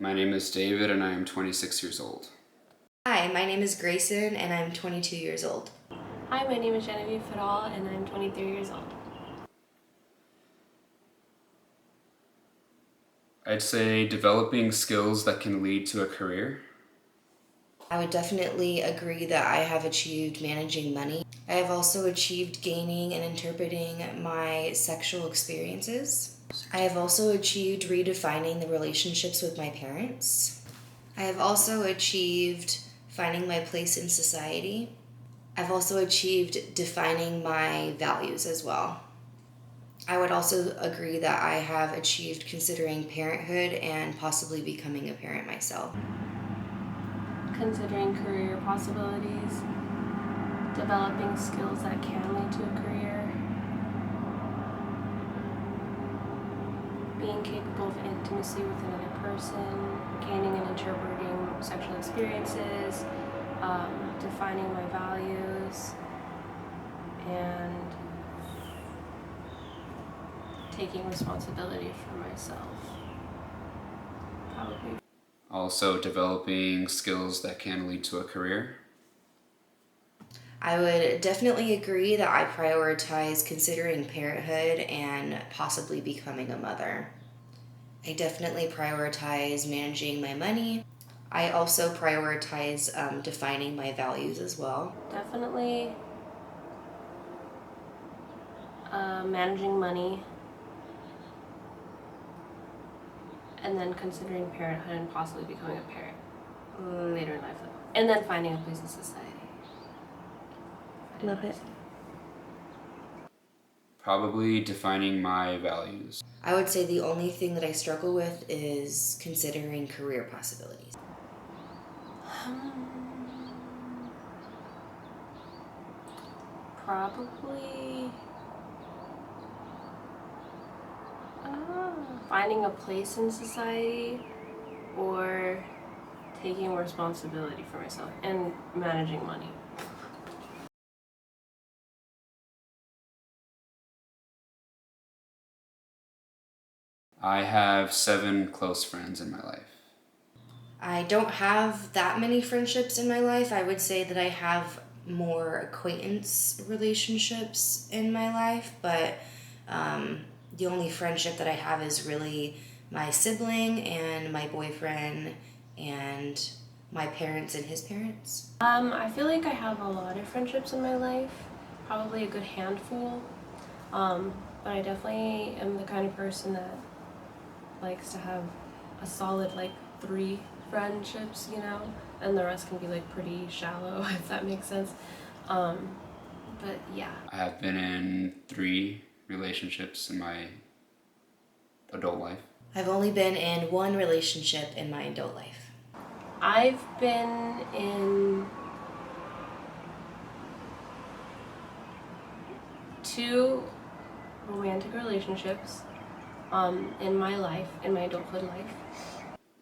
My name is David and I am 26 years old. Hi, my name is Grayson and I'm 22 years old. Hi, my name is Genevieve Fadal and I'm 23 years old. I'd say developing skills that can lead to a career. I would definitely agree that I have achieved managing money. I have also achieved gaining and interpreting my sexual experiences. I have also achieved redefining the relationships with my parents. I have also achieved finding my place in society. I've also achieved defining my values as well. I would also agree that I have achieved considering parenthood and possibly becoming a parent myself. Considering career possibilities, developing skills that can lead to a career, being capable of intimacy with another person, gaining and interpreting sexual experiences, defining my values, and taking responsibility for myself. Probably. Also developing skills that can lead to a career. I would definitely agree that I prioritize considering parenthood and possibly becoming a mother. I definitely prioritize managing my money. I also prioritize defining my values as well. Definitely managing money, and then considering parenthood and possibly becoming a parent later in life, and then finding a place in society. Love it. Probably defining my values. I would say the only thing that I struggle with is considering career possibilities. Probably finding a place in society or taking responsibility for myself and managing money. I have 7 close friends in my life. I don't have that many friendships in my life. I would say that I have more acquaintance relationships in my life, but the only friendship that I have is really my sibling and my boyfriend and my parents and his parents. I feel like I have a lot of friendships in my life, probably a good handful, but I definitely am the kind of person that likes to have a solid 3 friendships, and the rest can be pretty shallow if that makes sense. But yeah. I have been in 3 relationships in my adult life. I've only been in one relationship in my adult life. I've been in 2 romantic relationships in my life, in my adulthood life.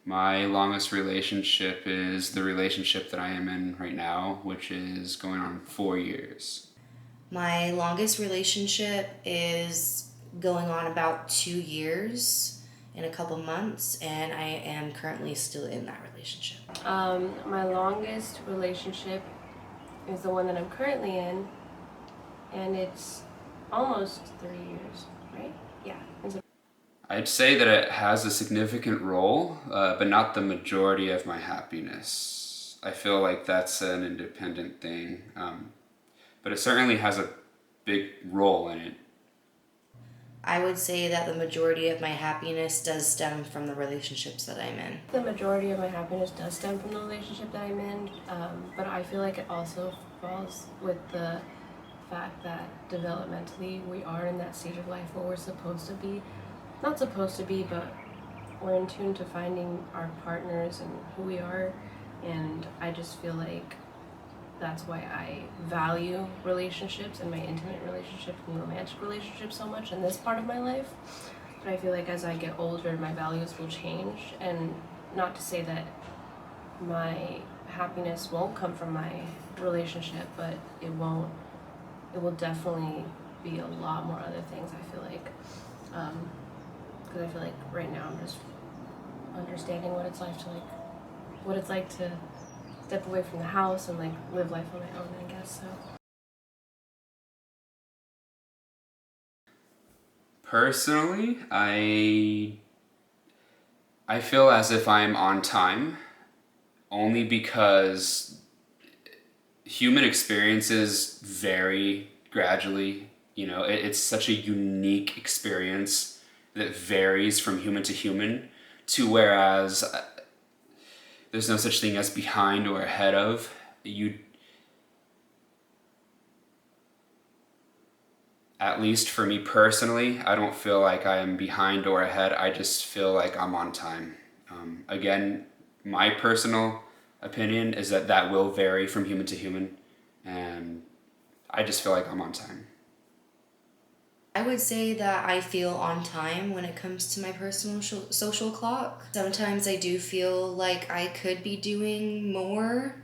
My longest relationship is the relationship that I am in right now, which is going on 4 years. My longest relationship is going on about 2 years in a couple months, and I am currently still in that relationship. My longest relationship is the one that I'm currently in, and it's almost 3 years, right? Yeah. I'd say that it has a significant role, but not the majority of my happiness. I feel like that's an independent thing, but it certainly has a big role in it. I would say that the majority of my happiness does stem from the relationships that I'm in. The majority of my happiness does stem from the relationship that I'm in, but I feel like it also falls with the fact that developmentally we are in that stage of life where we're supposed to be, not supposed to be, but we're in tune to finding our partners and who we are, and I just feel like that's why I value relationships and my intimate relationships and romantic relationships so much in this part of my life. But I feel like as I get older, my values will change, and not to say that my happiness won't come from my relationship, but it won't. It will definitely be a lot more other things, I feel like. Because I feel like right now I'm just understanding what it's like to step away from the house and like live life on my own, I guess. So Personally, I feel as if I'm on time only because human experiences vary gradually. You know, it's such a unique experience that varies from human to human, to whereas there's no such thing as behind or ahead of. You, at least for me personally, I don't feel like I am behind or ahead. I just feel like I'm on time. Again, my personal opinion is that that will vary from human to human, and I just feel like I'm on time. I would say that I feel on time when it comes to my personal social clock. Sometimes I do feel like I could be doing more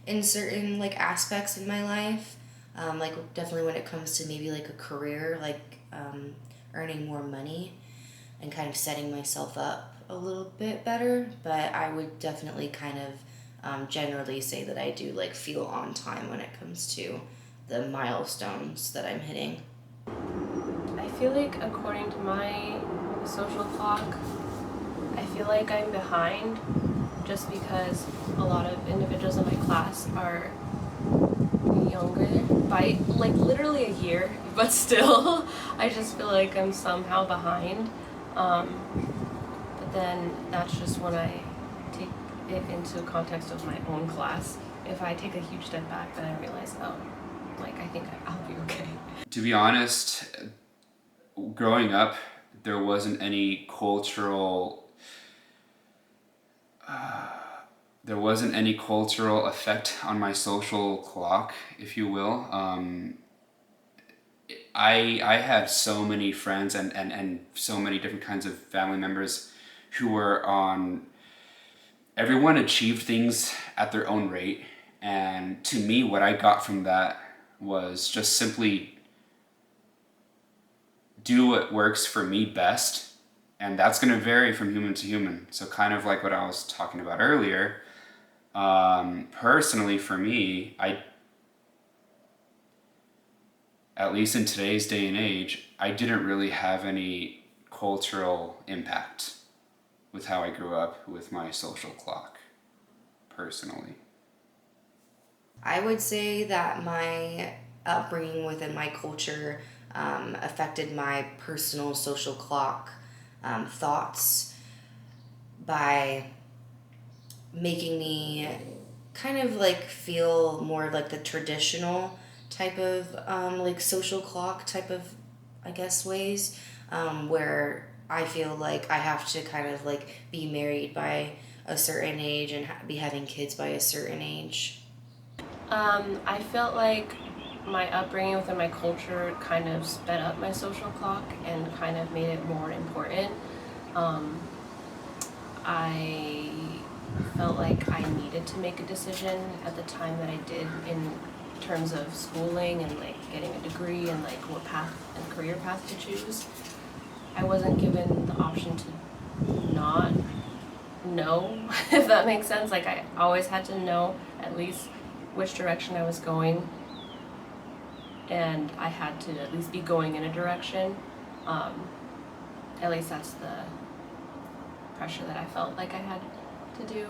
in certain like aspects in my life. Like definitely when it comes to maybe like a career, like earning more money and kind of setting myself up a little bit better. But I would definitely kind of generally say that I do like feel on time when it comes to the milestones that I'm hitting. I feel like according to my social clock, I feel like I'm behind just because a lot of individuals in my class are younger by like literally a year, but still I just feel like I'm somehow behind. But then that's just when I take it into context of my own class. If I take a huge step back, then I realize, oh, like I think I'll be okay. To be honest, growing up, there wasn't any cultural effect on my social clock, if you will. I had so many friends and so many different kinds of family members who were on. Everyone achieved things at their own rate, and to me, what I got from that was just simply do what works for me best, and that's going to vary from human to human. So kind of like what I was talking about earlier. Personally, for me, at least in today's day and age, I didn't really have any cultural impact with how I grew up with my social clock, personally. I would say that my upbringing within my culture affected my personal social clock thoughts by making me kind of like feel more like the traditional type of like social clock type of, I guess, ways where I feel like I have to kind of like be married by a certain age and be having kids by a certain age. I felt like my upbringing within my culture kind of sped up my social clock and kind of made it more important. Um, I felt like I needed to make a decision at the time that I did in terms of schooling and like getting a degree and like what path and career path to choose. I wasn't given the option to not know, if that makes sense. Like I always had to know at least which direction I was going, and I had to at least be going in a direction. At least that's the pressure that I felt like I had to do.